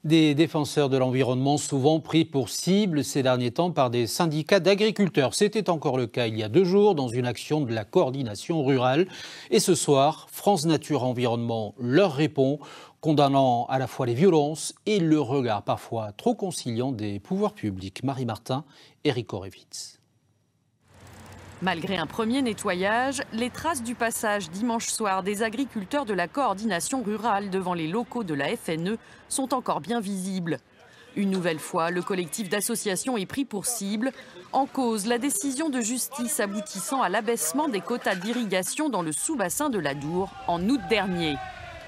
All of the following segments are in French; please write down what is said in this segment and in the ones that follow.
Des défenseurs de l'environnement souvent pris pour cible ces derniers temps par des syndicats d'agriculteurs. C'était encore le cas il y a 2 jours dans une action de la coordination rurale. Et ce soir, France Nature Environnement leur répond, condamnant à la fois les violences et le regard parfois trop conciliant des pouvoirs publics. Marie Martin, Éric Horevitz. Malgré un premier nettoyage, les traces du passage dimanche soir des agriculteurs de la coordination rurale devant les locaux de la FNE sont encore bien visibles. Une nouvelle fois, le collectif d'associations est pris pour cible. En cause, la décision de justice aboutissant à l'abaissement des quotas d'irrigation dans le sous-bassin de l'Adour en août dernier.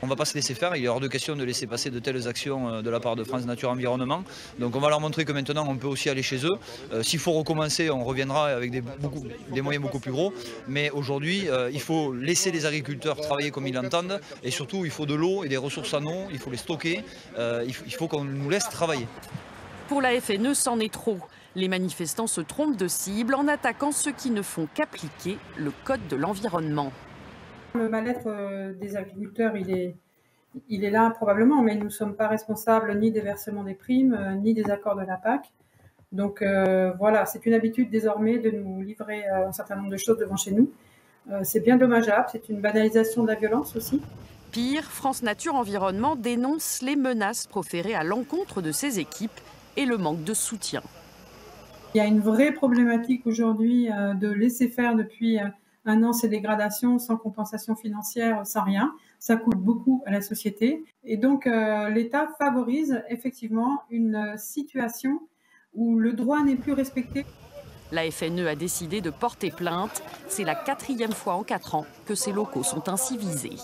On ne va pas se laisser faire, il est hors de question de laisser passer de telles actions de la part de France Nature Environnement. Donc on va leur montrer que maintenant on peut aussi aller chez eux. S'il faut recommencer, on reviendra avec des moyens beaucoup plus gros. Mais aujourd'hui, il faut laisser les agriculteurs travailler comme ils l'entendent. Et surtout, il faut de l'eau et des ressources en eau, il faut les stocker, il faut qu'on nous laisse travailler. Pour la FNE, c'en est trop. Les manifestants se trompent de cible en attaquant ceux qui ne font qu'appliquer le code de l'environnement. Le mal-être des agriculteurs, il est là probablement, mais nous ne sommes pas responsables ni des versements des primes, ni des accords de la PAC. Donc voilà, c'est une habitude désormais de nous livrer un certain nombre de choses devant chez nous. C'est bien dommageable, c'est une banalisation de la violence aussi. Pire, France Nature Environnement dénonce les menaces proférées à l'encontre de ses équipes et le manque de soutien. Il y a une vraie problématique aujourd'hui de laisser faire depuis un an ces dégradations sans compensation financière, sans rien. Ça coûte beaucoup à la société. Et donc, l'État favorise effectivement une situation où le droit n'est plus respecté. La FNE a décidé de porter plainte. C'est la 4e fois en 4 ans que ces locaux sont ainsi visés.